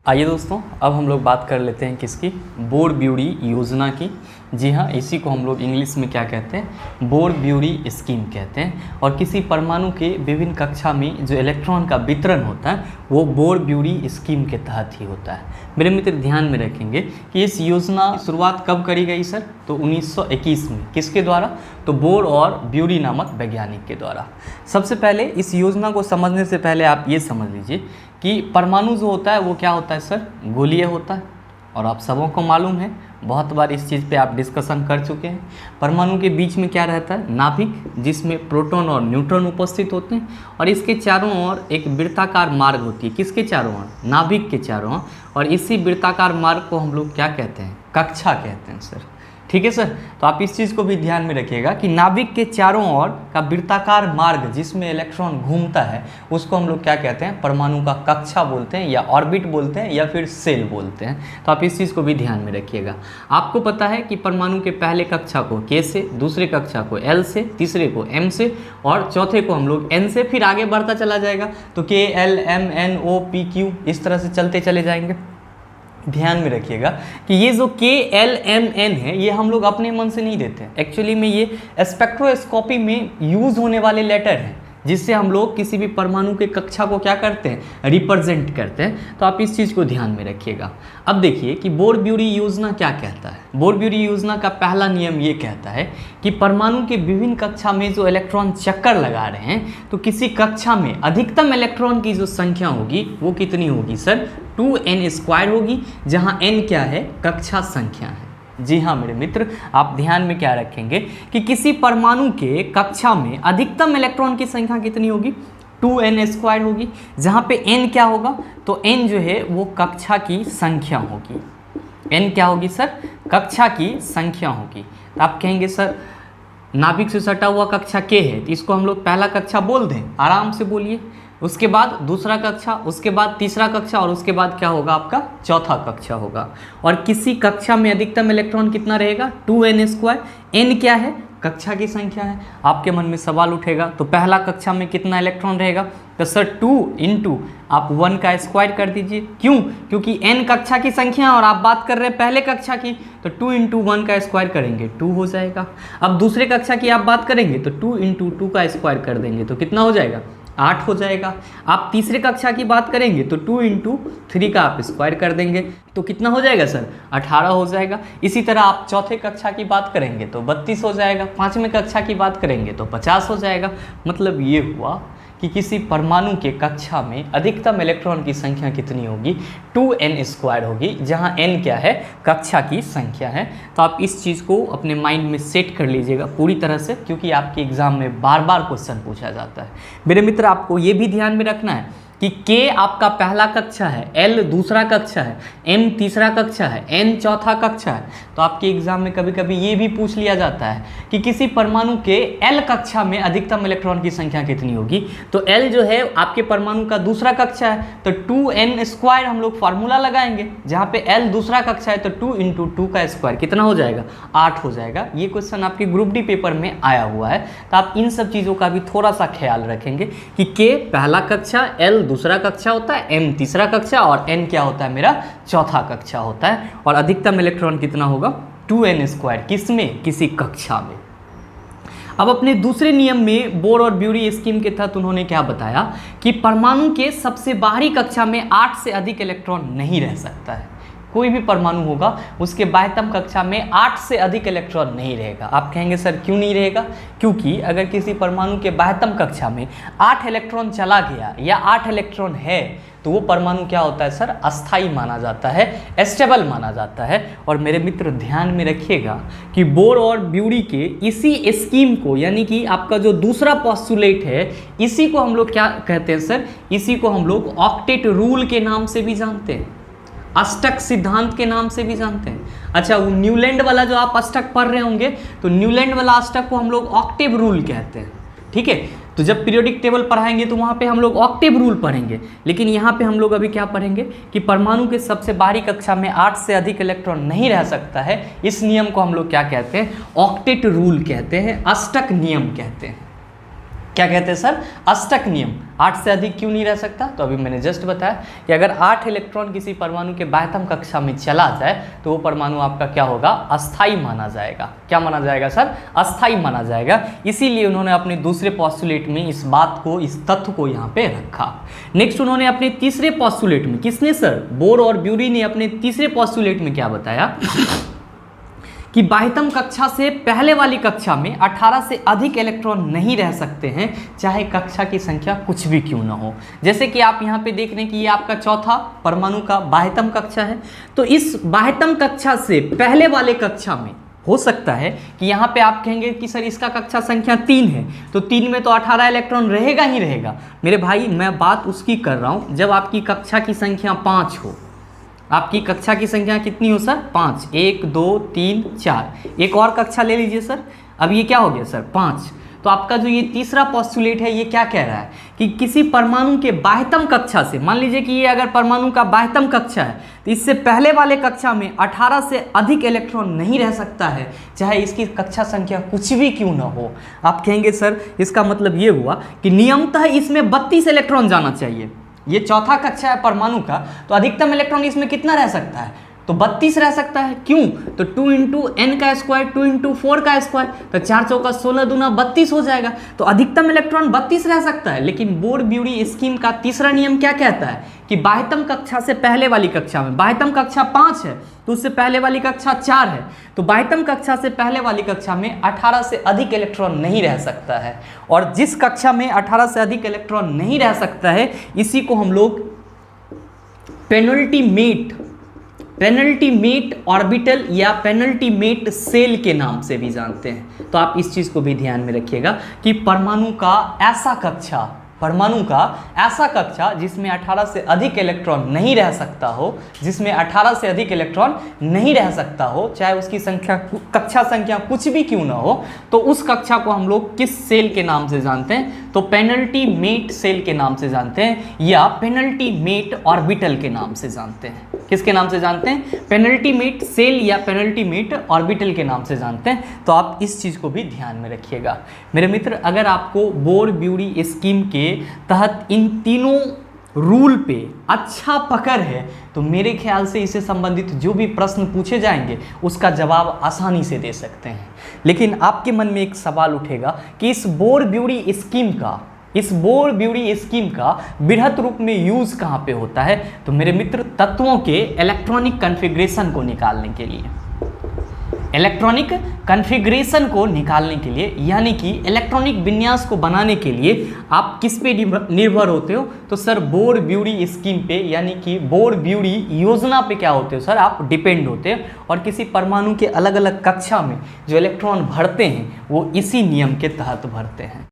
आइए दोस्तों, अब हम लोग बात कर लेते हैं किसकी, बोर-ब्यूरी योजना की। जी हाँ, इसी को हम लोग इंग्लिश में क्या कहते हैं, बोर-ब्यूरी स्कीम कहते हैं। और किसी परमाणु के विभिन्न कक्षा में जो इलेक्ट्रॉन का वितरण होता है वो बोर-ब्यूरी स्कीम के तहत ही होता है। मेरे मित्र ध्यान में रखेंगे कि इस योजना की शुरुआत कब करी गई सर, तो 1921 में। किसके द्वारा, तो बोर और ब्यूरी नामक वैज्ञानिक के द्वारा। सबसे पहले इस योजना को समझने से पहले आप ये समझ लीजिए कि परमाणु जो होता है वो क्या होता है सर, गोलीय होता है। और आप सबों को मालूम है, बहुत बार इस चीज़ पे आप डिस्कशन कर चुके हैं। परमाणु के बीच में क्या रहता है, नाभिक, जिसमें प्रोटॉन और न्यूट्रॉन उपस्थित होते हैं। और इसके चारों ओर एक वृत्ताकार मार्ग होती है। किसके चारों ओर, नाभिक के चारों ओर। और इसी वृत्ताकार मार्ग को हम लोग क्या कहते हैं, कक्षा कहते हैं सर। ठीक है सर, तो आप इस चीज़ को भी ध्यान में रखिएगा कि नाभिक के चारों ओर का वृत्ताकार मार्ग जिसमें इलेक्ट्रॉन घूमता है उसको हम लोग क्या कहते हैं, परमाणु का कक्षा बोलते हैं, या ऑर्बिट बोलते हैं, या फिर सेल बोलते हैं। तो आप इस चीज़ को भी ध्यान में रखिएगा। आपको पता है कि परमाणु के पहले कक्षा को K से, दूसरे कक्षा को L से, तीसरे को M से, और चौथे को हम लोग N से, फिर आगे बढ़ता चला जाएगा। तो K, L, M, N, O, P, Q इस तरह से चलते चले जाएंगे। ध्यान में रखिएगा कि ये जो K, L, M, N है ये हम लोग अपने मन से नहीं देते हैं। एक्चुअली में ये स्पेक्ट्रोस्कोपी में यूज़ होने वाले लेटर हैं जिससे हम लोग किसी भी परमाणु के कक्षा को क्या करते हैं, रिप्रेजेंट करते हैं। तो आप इस चीज़ को ध्यान में रखिएगा। अब देखिए कि बोर-ब्यूरी योजना क्या कहता है। बोर-ब्यूरी योजना का पहला नियम ये कहता है कि परमाणु के विभिन्न कक्षा में जो इलेक्ट्रॉन चक्कर लगा रहे हैं तो किसी कक्षा में अधिकतम इलेक्ट्रॉन की जो संख्या होगी वो कितनी होगी सर, 2n² होगी, जहाँ n क्या है, कक्षा संख्या है। जी हाँ मेरे मित्र, आप ध्यान में क्या रखेंगे कि किसी परमाणु के कक्षा में अधिकतम इलेक्ट्रॉन की संख्या कितनी होगी, 2n² होगी, जहाँ पे n क्या होगा, तो n जो है वो कक्षा की संख्या होगी। n क्या होगी सर, कक्षा की संख्या होगी। तो आप कहेंगे सर नाभिक से सटा हुआ कक्षा K है तो इसको हम लोग पहला कक्षा बोल दें, आराम से बोलिए। उसके बाद दूसरा कक्षा, उसके बाद तीसरा कक्षा, और उसके बाद क्या होगा आपका, चौथा कक्षा होगा। और किसी कक्षा में अधिकतम इलेक्ट्रॉन कितना रहेगा, 2n²। n क्या है, कक्षा की संख्या है। आपके मन में सवाल उठेगा तो पहला कक्षा में कितना इलेक्ट्रॉन रहेगा, तो सर 2 इंटू आप 1 का स्क्वायर कर दीजिए। क्यों, क्योंकि n कक्षा की संख्या और आप बात कर रहे हैं पहले कक्षा की, तो 2 इंटू 1 का स्क्वायर करेंगे 2 हो जाएगा। अब दूसरे कक्षा की आप बात करेंगे तो 2 इंटू 2 का स्क्वायर कर देंगे तो कितना हो जाएगा, 8 हो जाएगा। आप तीसरे कक्षा की बात करेंगे तो 2 इंटू 3 का आप स्क्वायर कर देंगे तो कितना हो जाएगा सर, 18 हो जाएगा। इसी तरह आप चौथे कक्षा की बात करेंगे तो 32 हो जाएगा। पाँचवें कक्षा की बात करेंगे तो 50 हो जाएगा। मतलब ये हुआ कि किसी परमाणु के कक्षा में अधिकतम इलेक्ट्रॉन की संख्या कितनी होगी, 2n² होगी, जहां n क्या है, कक्षा की संख्या है। तो आप इस चीज़ को अपने माइंड में सेट कर लीजिएगा पूरी तरह से, क्योंकि आपके एग्जाम में बार बार क्वेश्चन पूछा जाता है। मेरे मित्र आपको ये भी ध्यान में रखना है कि K आपका पहला कक्षा है, L दूसरा कक्षा है, M तीसरा कक्षा है, N चौथा कक्षा है। तो आपके एग्जाम में कभी कभी ये भी पूछ लिया जाता है कि किसी परमाणु के L कक्षा में अधिकतम इलेक्ट्रॉन की संख्या कितनी होगी। तो L जो है आपके परमाणु का दूसरा कक्षा है, तो 2n² हम लोग फार्मूला लगाएंगे, जहाँ पे L दूसरा कक्षा है तो 2 इंटू 2 का स्क्वायर कितना हो जाएगा, 8 हो जाएगा। ये क्वेश्चन आपके ग्रुप डी पेपर में आया हुआ है। तो आप इन सब चीज़ों का भी थोड़ा सा ख्याल रखेंगे कि K पहला कक्षा, L दूसरा कक्षा होता है, M तीसरा कक्षा, और N क्या होता है, मेरा चौथा कक्षा होता है। और अधिकतम इलेक्ट्रॉन कितना होगा, 2n², किसमें, किसी कक्षा में। अब अपने दूसरे नियम में बोर और ब्यूरी स्कीम के तहत उन्होंने क्या बताया कि परमाणु के सबसे बाहरी कक्षा में 8 से अधिक इलेक्ट्रॉन नहीं रह सकता है। कोई भी परमाणु होगा उसके बाह्यतम कक्षा में 8 से अधिक इलेक्ट्रॉन नहीं रहेगा। आप कहेंगे सर क्यों नहीं रहेगा, क्योंकि अगर किसी परमाणु के बाह्यतम कक्षा में 8 इलेक्ट्रॉन चला गया या 8 इलेक्ट्रॉन है तो वो परमाणु क्या होता है सर, अस्थाई माना जाता है, स्टेबल माना जाता है। और मेरे मित्र ध्यान में रखिएगा कि बोर और ब्यूरी के इसी स्कीम को, यानी कि आपका जो दूसरा पोस्टुलेट है, इसी को हम लोग क्या कहते हैं सर, इसी को हम लोग ऑक्टेट रूल के नाम से भी जानते हैं, अष्टक सिद्धांत के नाम से भी जानते हैं। अच्छा, वो न्यूलैंड वाला जो आप अष्टक पढ़ रहे होंगे तो न्यूलैंड वाला अष्टक को हम लोग ऑक्टेव रूल कहते हैं। ठीक है, तो जब पीरियोडिक टेबल पढ़ाएंगे तो वहाँ पे हम लोग ऑक्टेव रूल पढ़ेंगे, लेकिन यहाँ पे हम लोग अभी क्या पढ़ेंगे कि परमाणु के सबसे बाहरी कक्षा में 8 से अधिक इलेक्ट्रॉन नहीं रह सकता है। इस नियम को हम लोग क्या कहते हैं, ऑक्टेट रूल कहते हैं, अष्टक नियम कहते हैं। क्या कहते हैं सर, अष्टक नियम। 8 से अधिक क्यों नहीं रह सकता, तो अभी मैंने जस्ट बताया कि अगर 8 इलेक्ट्रॉन किसी परमाणु के बाह्यतम कक्षा में चला जाए तो वो परमाणु आपका क्या होगा, अस्थाई माना जाएगा। क्या माना जाएगा सर, अस्थाई माना जाएगा। इसीलिए उन्होंने अपने दूसरे पॉस्टुलेट में इस बात को, इस तथ्य को यहाँ पे रखा। नेक्स्ट उन्होंने अपने तीसरे पॉस्टुलेट में, किसने सर, बोर और ब्यूरी ने अपने तीसरे पॉस्टुलेट में क्या बताया कि बाह्यतम कक्षा से पहले वाली कक्षा में 18 से अधिक इलेक्ट्रॉन नहीं रह सकते हैं, चाहे कक्षा की संख्या कुछ भी क्यों ना हो। जैसे कि आप यहाँ पे देख रहे हैं कि ये आपका चौथा परमाणु का बाह्यतम कक्षा है, तो इस बाह्यतम कक्षा से पहले वाले कक्षा में हो सकता है कि यहाँ पे आप कहेंगे कि सर इसका कक्षा संख्या 3 है, तो 3 में तो 18 इलेक्ट्रॉन रहेगा ही रहेगा। मेरे भाई मैं बात उसकी कर रहा हूँ जब आपकी कक्षा की संख्या 5 हो। आपकी कक्षा की संख्या कितनी हो सर, 5, 1 2 3 4, एक और कक्षा ले लीजिए सर। अब ये क्या हो गया सर, 5। तो आपका जो ये तीसरा पॉस्टुलेट है ये क्या कह रहा है कि किसी परमाणु के बाह्यतम कक्षा से, मान लीजिए कि ये अगर परमाणु का बाह्यतम कक्षा है तो इससे पहले वाले कक्षा में 18 से अधिक इलेक्ट्रॉन नहीं रह सकता है, चाहे इसकी कक्षा संख्या कुछ भी क्यों ना हो। आप कहेंगे सर इसका मतलब ये हुआ कि नियमतः इसमें 32 इलेक्ट्रॉन जाना चाहिए। ये चौथा कक्षा है परमाणु का, तो अधिकतम इलेक्ट्रॉन इसमें कितना रह सकता है, तो 32 रह सकता है। क्यों, तो 2 इंटू n का स्क्वायर 2 इंटू 4 का स्क्वायर, तो 4 चौका 16 दूना 32 हो जाएगा, तो अधिकतम इलेक्ट्रॉन 32 रह सकता है। लेकिन बोर ब्यूरी स्कीम का तीसरा नियम क्या कहता है कि बाह्यतम कक्षा से पहले वाली कक्षा में, बाह्यतम कक्षा 5 है तो उससे पहले वाली कक्षा 4 है, तो बाह्यतम कक्षा से पहले वाली कक्षा में 18 से अधिक इलेक्ट्रॉन नहीं रह सकता है। और जिस कक्षा में 18 से अधिक इलेक्ट्रॉन नहीं रह सकता है इसी को हम लोग पेनल्टीमेट ऑर्बिटल या पेनल्टीमेट सेल के नाम से भी जानते हैं। तो आप इस चीज को भी ध्यान में रखिएगा कि परमाणु का ऐसा कक्षा जिसमें 18 से अधिक इलेक्ट्रॉन नहीं रह सकता हो, जिसमें 18 से अधिक इलेक्ट्रॉन नहीं रह सकता हो, चाहे उसकी कक्षा संख्या कुछ भी क्यों ना हो, तो उस कक्षा को हम लोग किस सेल के नाम से जानते हैं, तो पेनल्टीमेट सेल के नाम से जानते हैं या पेनल्टीमेट ऑर्बिटल के नाम से जानते हैं। किसके नाम से जानते हैं, पेनल्टीमेट सेल या पेनल्टीमेट ऑर्बिटल के नाम से जानते हैं। तो आप इस चीज को भी ध्यान में रखिएगा मेरे मित्र। अगर आपको बोर ब्यूरी स्कीम के तहत इन तीनों रूल पे अच्छा पकड़ है तो मेरे ख्याल से इससे संबंधित जो भी प्रश्न पूछे जाएंगे उसका जवाब आसानी से दे सकते हैं। लेकिन आपके मन में एक सवाल उठेगा कि इस बोर ब्यूरी स्कीम का बृहत रूप में यूज कहाँ पे होता है, तो मेरे मित्र तत्वों के इलेक्ट्रॉनिक कॉन्फ़िगरेशन को निकालने के लिए, यानी कि इलेक्ट्रॉनिक विन्यास को बनाने के लिए आप किस पे निर्भर होते हो, तो सर बोर ब्यूरी स्कीम पे, यानी कि बोर ब्यूरी योजना पे क्या होते हो सर, आप डिपेंड होते हो। और किसी परमाणु के अलग अलग कक्षा में जो इलेक्ट्रॉन भरते हैं वो इसी नियम के तहत भरते हैं।